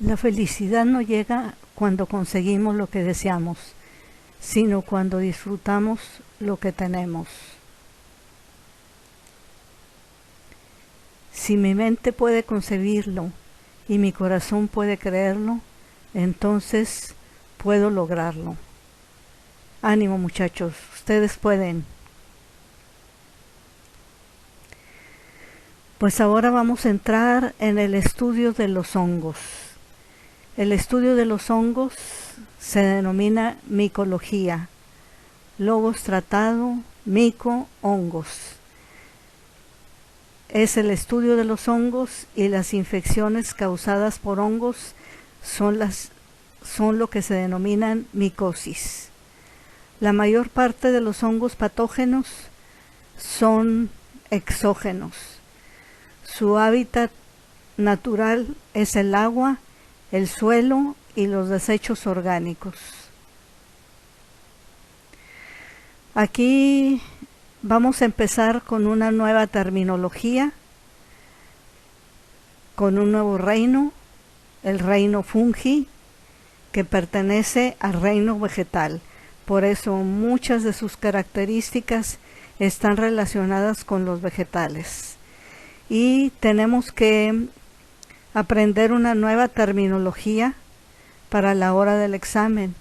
La felicidad no llega cuando conseguimos lo que deseamos, sino cuando disfrutamos lo que tenemos. Si mi mente puede concebirlo y mi corazón puede creerlo, entonces puedo lograrlo. Ánimo, muchachos, ustedes pueden. Pues ahora vamos a entrar en el estudio de los hongos. El estudio de los hongos se denomina micología. Logos tratado, mico, hongos. Es el estudio de los hongos, y las infecciones causadas por hongos son lo que se denominan micosis. La mayor parte de los hongos patógenos son exógenos. Su hábitat natural es el agua, el suelo y los desechos orgánicos. Aquí vamos a empezar con una nueva terminología, con un nuevo reino, el reino fungi, que pertenece al reino vegetal. Por eso muchas de sus características están relacionadas con los vegetales. Y tenemos que aprender una nueva terminología para la hora del examen.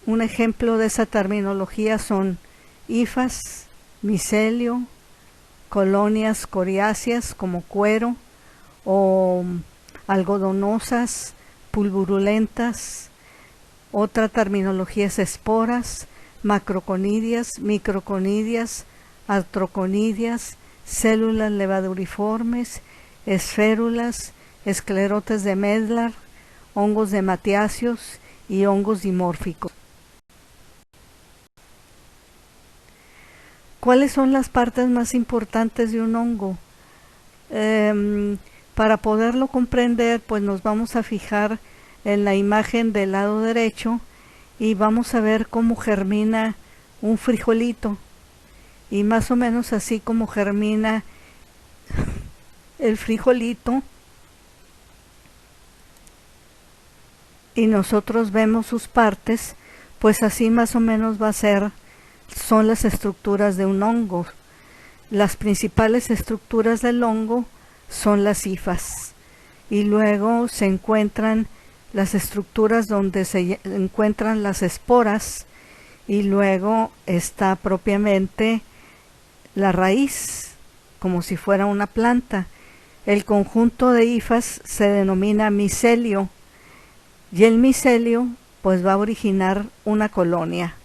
Un ejemplo de esa terminología son hifas, micelio, colonias coriáceas como cuero o algodonosas, pulvurulentas. Otra terminología es esporas, macroconidias, microconidias, artroconidias, células levaduriformes, esférulas, esclerotes de Medlar, hongos de matiáceos y hongos dimórficos. ¿Cuáles son las partes más importantes de un hongo? Para poderlo comprender, pues nos vamos a fijar en la imagen del lado derecho y vamos a ver cómo germina un frijolito, y más o menos así como germina el frijolito y nosotros vemos sus partes, pues así más o menos son las estructuras de un hongo. Las principales estructuras del hongo son las hifas, y luego se encuentran las estructuras donde se encuentran las esporas, y luego está propiamente la raíz, como si fuera una planta. El conjunto de hifas se denomina micelio, y el micelio pues va a originar una colonia.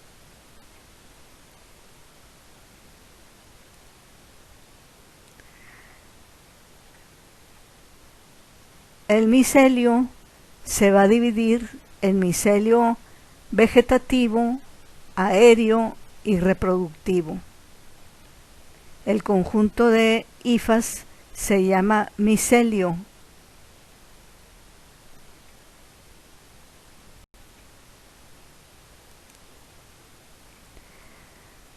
El micelio se va a dividir en micelio vegetativo, aéreo y reproductivo. El conjunto de hifas se llama micelio.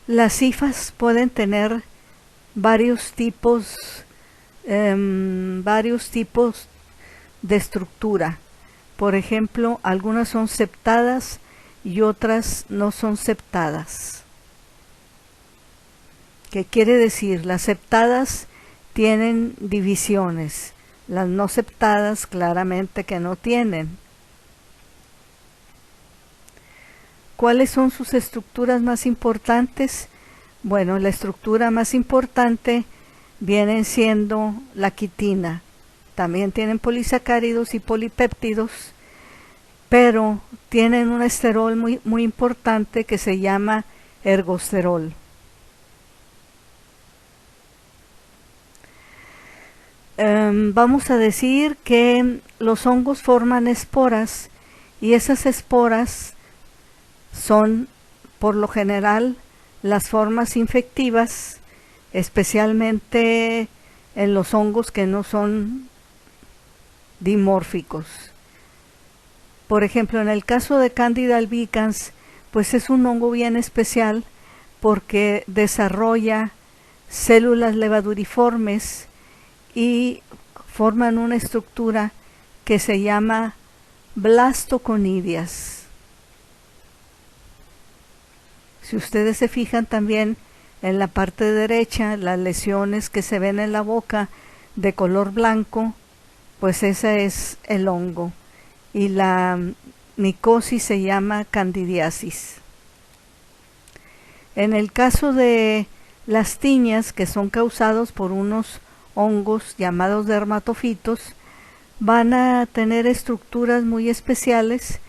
Las hifas pueden tener varios tipos de estructura. Por ejemplo, algunas son septadas y otras no son septadas. ¿Qué quiere decir? Las septadas tienen divisiones, las no septadas claramente que no tienen. ¿Cuáles son sus estructuras más importantes? Bueno, la estructura más importante viene siendo la quitina. También tienen polisacáridos y polipéptidos, pero tienen un esterol muy importante que se llama ergosterol. Vamos a decir que los hongos forman esporas, y esas esporas son por lo general las formas infectivas, especialmente en los hongos que no son dimórficos. Por ejemplo, en el caso de Candida albicans, pues es un hongo bien especial porque desarrolla células levaduriformes y forman una estructura que se llama blastoconidias. Si ustedes se fijan también en la parte derecha, las lesiones que se ven en la boca de color blanco, pues ese es el hongo. Y la micosis se llama candidiasis. En el caso de las tiñas, que son causados por unos hongos llamados dermatofitos, van a tener estructuras muy especiales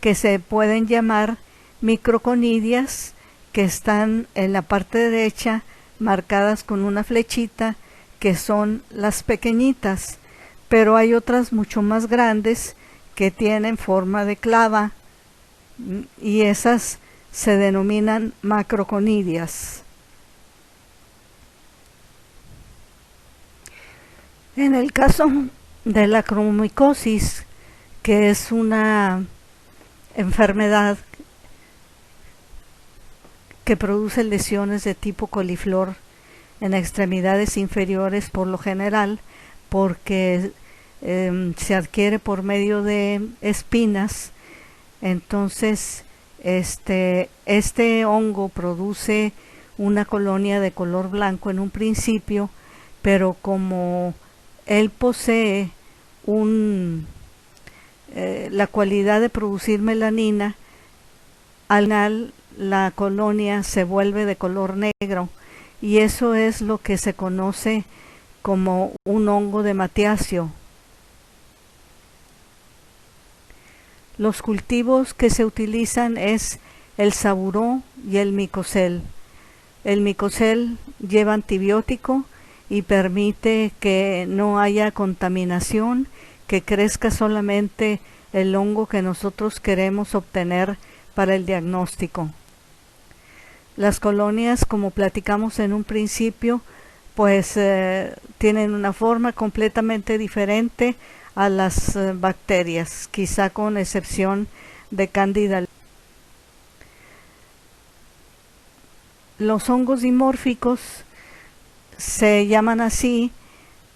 que se pueden llamar microconidias, que están en la parte derecha marcadas con una flechita, que son las pequeñitas, pero hay otras mucho más grandes que tienen forma de clava, y esas se denominan macroconidias. En el caso de la cromicosis, que es una enfermedad que produce lesiones de tipo coliflor en extremidades inferiores por lo general, porque se adquiere por medio de espinas. Entonces este hongo produce una colonia de color blanco en un principio, pero como él posee la cualidad de producir melanina, al final la colonia se vuelve de color negro, y eso es lo que se conoce como un hongo de Matiacio. Los cultivos que se utilizan es el saburó y el micocel. El micocel lleva antibiótico y permite que no haya contaminación, que crezca solamente el hongo que nosotros queremos obtener para el diagnóstico. Las colonias, como platicamos en un principio, pues tienen una forma completamente diferente a las bacterias, quizá con excepción de Candida. Los hongos dimórficos se llaman así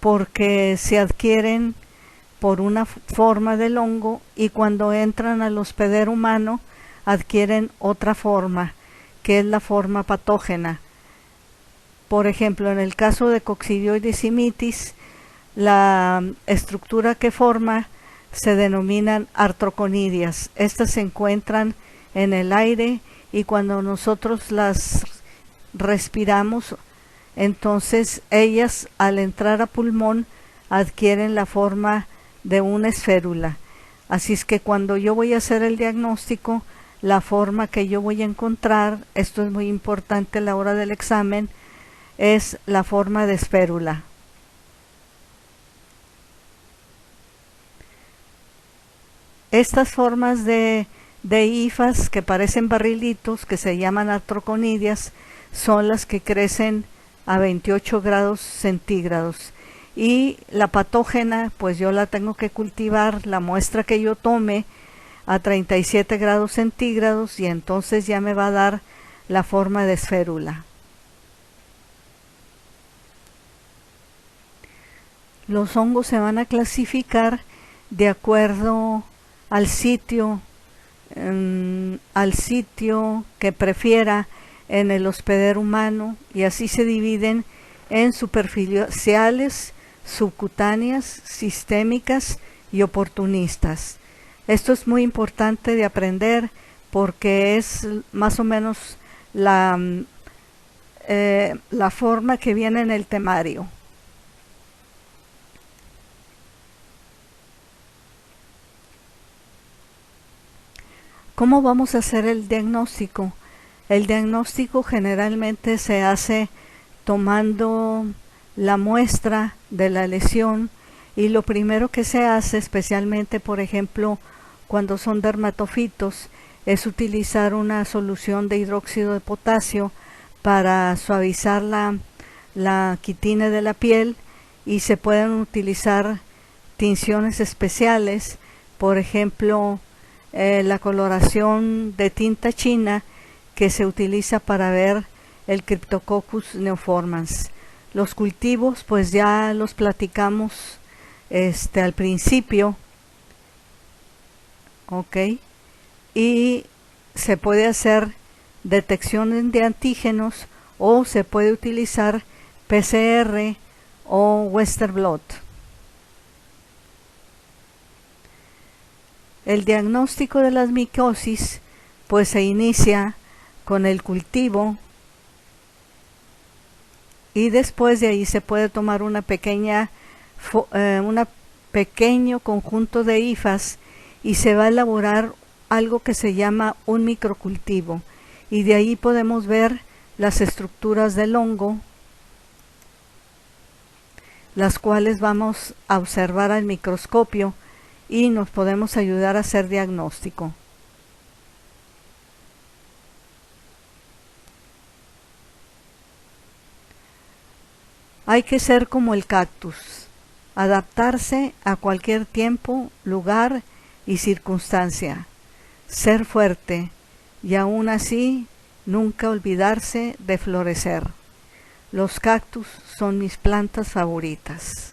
porque se adquieren por una forma del hongo, y cuando entran al hospedero humano adquieren otra forma, que es la forma patógena. Por ejemplo, en el caso de Coccidioides simitis, la estructura que forma se denominan artroconidias. Estas se encuentran en el aire, y cuando nosotros las respiramos, entonces ellas, al entrar a pulmón, adquieren la forma de una esférula. Así es que cuando yo voy a hacer el diagnóstico, la forma que yo voy a encontrar, esto es muy importante a la hora del examen, es la forma de esférula. Estas formas de hifas que parecen barrilitos, que se llaman artroconidias, son las que crecen a 28 grados centígrados. Y la patógena, pues yo la tengo que cultivar, la muestra que yo tome, a 37 grados centígrados, y entonces ya me va a dar la forma de esférula. Los hongos se van a clasificar de acuerdo al sitio que prefiera en el hospedero humano, y así se dividen en superficiales, subcutáneas, sistémicas y oportunistas. Esto es muy importante de aprender porque es más o menos la forma que viene en el temario. ¿Cómo vamos a hacer el diagnóstico? El diagnóstico generalmente se hace tomando la muestra de la lesión, y lo primero que se hace, especialmente por ejemplo cuando son dermatofitos, es utilizar una solución de hidróxido de potasio para suavizar la quitina de la piel, y se pueden utilizar tinciones especiales, por ejemplo la coloración de tinta china, que se utiliza para ver el Cryptococcus neoformans. Los cultivos pues ya los platicamos al principio, ¿ok? Y se puede hacer detección de antígenos o se puede utilizar PCR o Western blot. El diagnóstico de las micosis pues se inicia con el cultivo y después de ahí se puede tomar una pequeño conjunto de hifas y se va a elaborar algo que se llama un microcultivo, y de ahí podemos ver las estructuras del hongo, las cuales vamos a observar al microscopio y nos podemos ayudar a hacer diagnóstico. Hay que ser como el cactus, adaptarse a cualquier tiempo, lugar y circunstancia, ser fuerte y aún así nunca olvidarse de florecer. Los cactus son mis plantas favoritas.